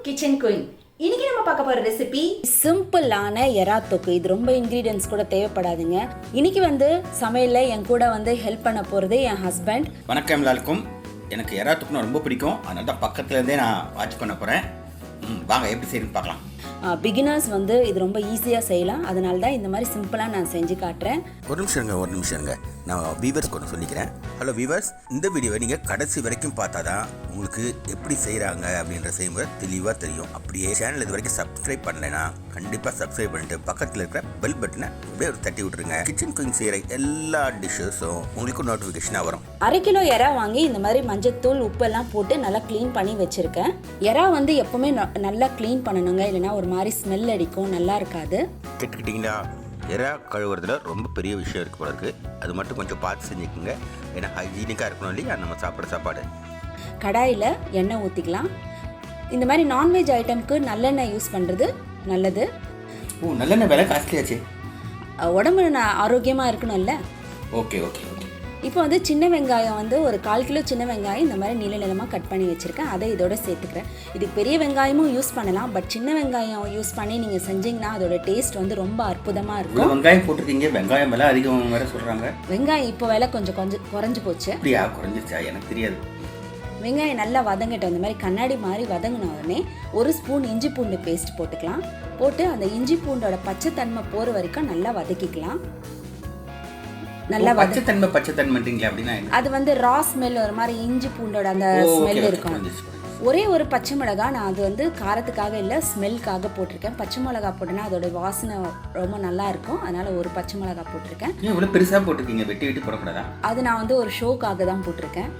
Kitchen queen. இன்னைக்கு நம்ம பார்க்க போற ரெசிபி சிம்பிளான எறா தொக்கு. இது ரொம்ப இன்கிரீடியன்ஸ் கூட தேவைப்படாதுங்க. இன்னைக்கு வந்து சமையல்ல என் கூட வந்து ஹெல்ப் பண்ண போறது என் ஹஸ்பண்ட். வணக்கம் எல்லாருக்கும். எனக்கு எறா தொக்குனா ரொம்ப பிடிக்கும். அதனால தான் பக்கத்துல இருந்தே நான் வாட்ச் பண்ண போறேன். வாங்க எப்படி செய்யணும்னு பார்க்கலாம். பிகினர்ஸ் வந்து இது ரொம்ப ஈஸியாக செய்யலாம். அதனால தான் இந்த மாதிரி சிம்பிளாக நான் செஞ்சு காட்டுறேன். ஒரு நிமிஷங்க நான் வீவர்ஸ் கொண்டு சொல்லிக்கிறேன். ஹலோ வீவர்ஸ், இந்த வீடியோவை நீங்கள் கடைசி வரைக்கும் பார்த்தா தான் உங்களுக்கு எப்படி செய்கிறாங்க அப்படின்ற செய்முறை தெளிவாக தெரியும். அப்படியே சேனல் இது வரைக்கும் சப்ஸ்கிரைப் பண்ணலைன்னா கண்டிப்பாக சப்ஸ்கிரைப் பண்ணிட்டு பக்கத்தில் இருக்கிற பெல் பட்டனை அப்படியே ஒரு தட்டி விட்டுருங்க. கிச்சன் குயின் செய்கிற எல்லா டிஷ்ஷஸும் உங்களுக்கு நோட்டிஃபிகேஷனாக வரும். 1/2 கிலோ எறா வாங்கி இந்த மாதிரி மஞ்சத்தூள் உப்பெல்லாம் போட்டு நல்லா க்ளீன் பண்ணி வச்சுருக்கேன். எறா வந்து எப்போவுமே நல்லா க்ளீன் பண்ணணுங்க, இல்லைன்னா ஒரு மாதிரி ஸ்மெல் அடிக்கும், நல்லா இருக்காது. கேட்டுக்கிட்டிங்களா? எறா கழுவுறதுல ரொம்ப பெரிய விஷயம் இருக்குது போல இருக்குது. அது மட்டும் கொஞ்சம் பார்த்து செஞ்சுக்கோங்க. ஏன்னா ஹைஜீனிக்காக இருக்கணும் இல்லையா நம்ம சாப்பிட்ற சாப்பாடு. கடாயில் எண்ணெய் ஊற்றிக்கலாம். இந்த மாதிரி நான்வெஜ் ஐட்டம்க்கு நல்லெண்ணெய் யூஸ் பண்ணுறது நல்லது. நல்லெண்ணெய் விலை காஸ்ட்லியாச்சு. உடம்பு ஆரோக்கியமாக இருக்கணும்ல. Okay okay okay. இப்போ வந்து சின்ன வெங்காயம் வந்து ஒரு 1/4 கிலோ சின்ன வெங்காயம் இந்த மாதிரி நீளமாக கட் பண்ணி வச்சுருக்கேன். அதை இதோட சேர்த்துக்கிறேன். இதுக்கு பெரிய வெங்காயமும் யூஸ் பண்ணலாம், பட் சின்ன வெங்காயம் யூஸ் பண்ணி நீங்கள் செஞ்சிங்கன்னா அதோட டேஸ்ட் வந்து ரொம்ப அற்புதமாக இருக்கும். வெங்காயம் போட்டிருக்கீங்க, வெங்காயம் விலை அதிகம் வேறு சொல்கிறாங்க. வெங்காயம் இப்போ விலை கொஞ்சம் குறைஞ்சி போச்சு. அப்படியா? குறைஞ்சிச்சா? எனக்கு தெரியாது. வெங்காயம் நல்லா வதங்கட்டும். இந்த மாதிரி கண்ணாடி மாதிரி வதங்கின உடனே 1 ஸ்பூன் இஞ்சி பூண்டு பேஸ்ட் போட்டுக்கலாம். போட்டு அந்த இஞ்சி பூண்டோட பச்சை தன்மை போகிற வரைக்கும் நல்லா வதக்கிக்கலாம். நல்லா பச்சைத்தன்மைங்களா? அப்படின்னா அது வந்து ரா ஸ்மெல், ஒரு மாதிரி இஞ்சி பூண்டோட அந்த ஸ்மெல் இருக்கும். ஒரே ஒரு பச்சை மிளகா நான் அது வந்து காரத்துக்காக இல்லை, ஸ்மெல்காக போட்டிருக்கேன். பச்சை மிளகா போட்டேன்னா அதோட வாசனை ரொம்ப நல்லா இருக்கும், அதனால ஒரு பச்சை மிளகா போட்டிருக்கேன். இவ்வளோ பெருசாக போட்டிருக்கீங்க, வெட்டி வெட்டி போடக்கூடாதா? அது நான் வந்து ஒரு ஷோக்காக தான் போட்டிருக்கேன்.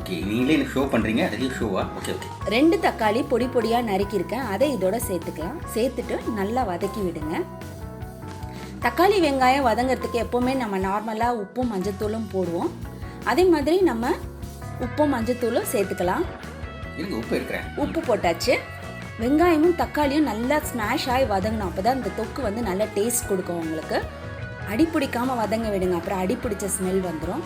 ஓகே, நீங்களே எனக்கு ஷோ பண்ணுறீங்க, அதுலேயும் ஷோவா? Okay okay. 2 தக்காளி பொடி பொடியாக நறுக்கியிருக்கேன், அதை இதோட சேர்த்துக்கலாம். சேர்த்துட்டு நல்லா வதக்கி விடுங்க. தக்காளி வெங்காயம் வதங்கிறதுக்கு எப்போவுமே நம்ம நார்மலாக உப்பும் மஞ்சத்தூளும் போடுவோம். அதே மாதிரி நம்ம உப்பும் மஞ்சத்தூளும் சேர்த்துக்கலாம். உப்பு போட்டாச்சு. வெங்காயமும் தக்காளியும் நல்லா ஸ்மாஷ் ஆகி வதங்கணும். அப்போ தான் இந்த தொக்கு வந்து நல்ல டேஸ்ட் கொடுக்கும் உங்களுக்கு. அடி பிடிக்காமல் வதங்க விடுங்க, அப்புறம் அடி பிடிச்ச ஸ்மெல் வந்துடும்.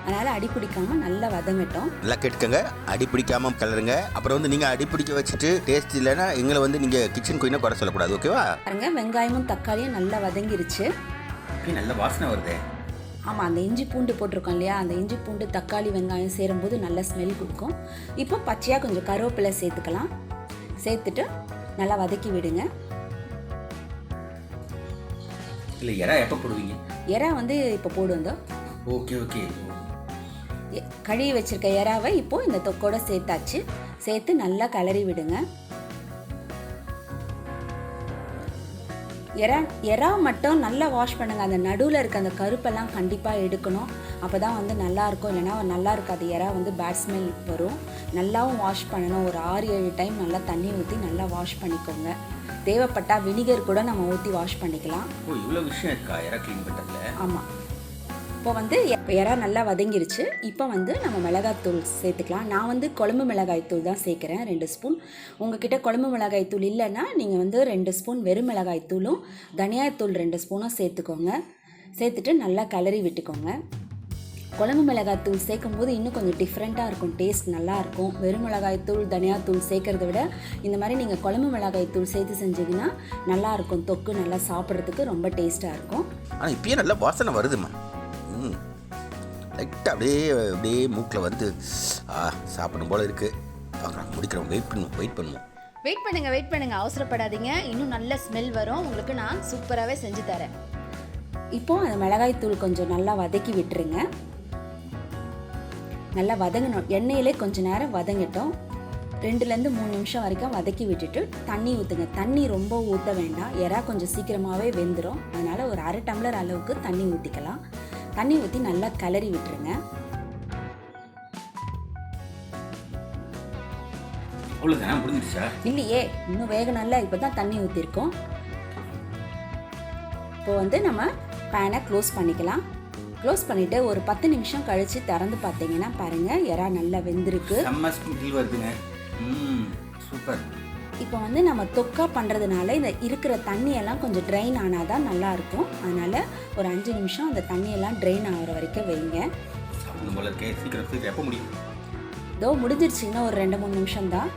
அதனால் அடி பிடிக்காமல் நல்லா வதங்கட்டும். நல்லா கேட்டுக்கங்க, அடி பிடிக்காமல் கலருங்க. அப்புறம் வந்து நீங்கள் அடி பிடிக்க வச்சுட்டு டேஸ்ட் இல்லைன்னா எங்களை வந்து நீங்கள் கிச்சன் குயினை குறை சொல்லக்கூடாது, ஓகேவா? பாருங்க, வெங்காயமும் தக்காளியும் நல்லா வதங்கிருச்சு. நல்ல வாசனை வருது. ஆமாம், அந்த இஞ்சி பூண்டு போட்டிருக்கோம் இல்லையா, அந்த இஞ்சி பூண்டு தக்காளி வெங்காயம் சேரும்போது நல்ல ஸ்மெல் கொடுக்கும். இப்போ பச்சையாக கொஞ்சம் கருவேப்பிலை சேர்த்துக்கலாம். சேர்த்துட்டு நல்லா வதக்கி விடுங்க. இல்லை, எறா எப்போ போடுவீங்க? எறா வந்து இப்போ போடுவோம். Okay okay. கழுவி வச்சிருக்க எறாவை இப்போ இந்த தொக்கோட சேர்த்தாச்சு. சேர்த்து நல்லா கிளறி விடுங்க. எறா மட்டும் நல்லா வாஷ் பண்ணுங்க. அந்த நடுவில் இருக்க அந்த கருப்பெல்லாம் கண்டிப்பாக எடுக்கணும், அப்போ தான் வந்து நல்லாயிருக்கும். இல்லைனா நல்லா இருக்காது, எறா வந்து பேட் ஸ்மெல் வரும். நல்லாவும் வாஷ் பண்ணணும். ஒரு 6-7 டைம் நல்லா தண்ணி ஊற்றி நல்லா வாஷ் பண்ணிக்கோங்க. தேவைப்பட்டால் வினிகர் கூட நம்ம ஊற்றி வாஷ் பண்ணிக்கலாம். இவ்வளோ விஷயம் இருக்கா எறா க்ளீன் பண்ணுறதுல? ஆமாம். இப்போ வந்து எறா நல்லா வதங்கிருச்சு. இப்போ வந்து நம்ம மிளகாய்த்தூள் சேர்த்துக்கலாம். நான் வந்து குழம்பு மிளகாய்த்தூள் தான் சேர்க்குறேன், 2 ஸ்பூன். உங்ககிட்ட குழம்பு மிளகாய்த்தூள் இல்லைன்னா நீங்கள் வந்து 2 ஸ்பூன் வெறும் மிளகாய்த்தூளும் தனியாத்தூள் 2 ஸ்பூனும் சேர்த்துக்கோங்க. சேர்த்துட்டு நல்லா கிளறி விட்டுக்கோங்க. குழம்பு மிளகாய்த்தூள் சேர்க்கும் போது இன்னும் கொஞ்சம் டிஃப்ரெண்ட்டாக இருக்கும், டேஸ்ட் நல்லாயிருக்கும். வெறும் மிளகாய்த்தூள் தனியாத்தூள் சேர்க்கறத விட இந்த மாதிரி நீங்கள் குழம்பு மிளகாய்த்தூள் சேர்த்து செஞ்சிங்கன்னா நல்லாயிருக்கும். தொக்கு நல்லா சாப்பிட்றதுக்கு ரொம்ப டேஸ்ட்டாக இருக்கும். ஆனால் இப்பயே நல்லா வாசனை வருதுமா. லைட்டாக அப்படியே மூக்கில் வந்து சாப்பிடும் போல் இருக்குது. பார்க்கலாம், முடிக்கிறோம். வெயிட் பண்ணுங்க. அவசரப்படாதீங்க, இன்னும் நல்ல ஸ்மெல் வரும். உங்களுக்கு நான் சூப்பராகவே செஞ்சு தரேன். இப்போது அந்த மிளகாய்த்தூள் கொஞ்சம் நல்லா வதக்கி விட்டுருங்க. நல்லா வதங்கணும். எண்ணெயிலே கொஞ்சம் நேரம் வதங்கட்டும். 2-3 நிமிஷம் வரைக்கும் வதக்கி விட்டுட்டு தண்ணி ஊற்றுங்க. தண்ணி ரொம்ப ஊற்ற வேண்டாம், எறா கொஞ்சம் சீக்கிரமாகவே வெந்துடும். அதனால் ஒரு 1/2 டம்ளர் அளவுக்கு தண்ணி ஊற்றிக்கலாம். தண்ணி ஊற்றி நல்லா கிளறி விட்டுருங்க. இல்லையே, இன்னும் வேகணும்ல, இப்போ தான் தண்ணி ஊற்றிருக்கோம். இப்போ வந்து நம்ம பேனை க்ளோஸ் பண்ணிக்கலாம். க்ளோஸ் பண்ணிவிட்டு ஒரு 10 நிமிஷம் கழித்து திறந்து பார்த்தீங்கன்னா பாருங்கள், எறா நல்லா வெந்திருக்கு. சூப்பர். இப்போ வந்து நம்ம தொக்கா பண்ணுறதுனால இந்த இருக்கிற தண்ணியெல்லாம் கொஞ்சம் ட்ரைன் ஆனால் தான் நல்லாயிருக்கும். அதனால் ஒரு 5 நிமிஷம் அந்த தண்ணியெல்லாம் ட்ரைன் ஆகிற வரைக்கும் வைங்க. எப்போ முடியும்? இதோ முடிஞ்சிருச்சு, இன்னும் ஒரு 2-3 நிமிஷம் தான்.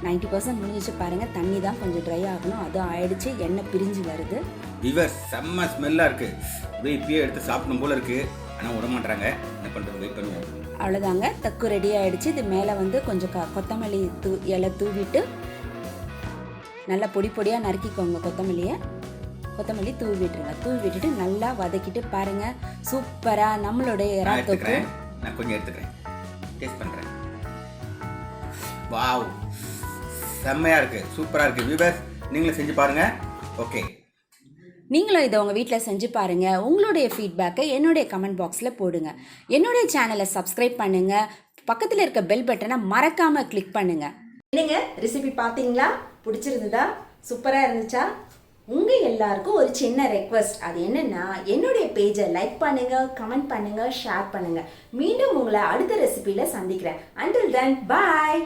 90% முடிஞ்சிச்சு பாருங்கள். தண்ணி தான் கொஞ்சம் ட்ரை ஆகணும். அது ஆயிடுச்சு, எண்ணெய் பிரிஞ்சு வருது. வியூவர்ஸ் செம்ம ஸ்மெல்லாக இருக்குது. அப்படியே இப்பயே எடுத்து சாப்பிடணும் போல இருக்குது. ஆனால் விட மாட்டாங்க. என்ன பண்ணுறது, வெயிட் பண்ணுவோம். அவ்வளோதாங்க, தக்கு ரெடி ஆகிடுச்சு. இது மேலே வந்து கொஞ்சம் கொத்தமல்லி இலை தூவிட்டு நல்லா பொடி பொடியாக நறுக்கிக்கோங்க. கொத்தமல்லி தூவி விட்டுட்டு நல்லா வதக்கிட்டு பாருங்கள். சூப்பராக நம்மளுடைய இறா தொக்கு. நான் கொஞ்சம் எடுத்துக்கிறேன், டேஸ்ட் பண்ணுறேன். வாவ், செம்மையாக இருக்குது, சூப்பராக இருக்குது. வியூவர்ஸ் நீங்களும் செஞ்சு பாருங்கள். ஓகே, நீங்களும் இதை உங்கள் வீட்டில் செஞ்சு பாருங்கள். உங்களுடைய ஃபீட்பேக்கை என்னுடைய கமெண்ட் பாக்ஸில் போடுங்க. என்னுடைய சேனலை சப்ஸ்கிரைப் பண்ணுங்கள். பக்கத்தில் இருக்க பெல் பட்டனை மறக்காமல் கிளிக் பண்ணுங்கள். என்னங்க ரெசிபி பார்த்தீங்களா? பிடிச்சிருந்ததா? சூப்பராக இருந்துச்சா? உங்கள் எல்லாருக்கும் ஒரு சின்ன ரெக்வஸ்ட். அது என்னென்னா, என்னுடைய பேஜை லைக் பண்ணுங்கள், கமெண்ட் பண்ணுங்கள், ஷேர் பண்ணுங்கள். மீண்டும் உங்களை அடுத்த ரெசிபியில் சந்திக்கிறேன். Until then, bye.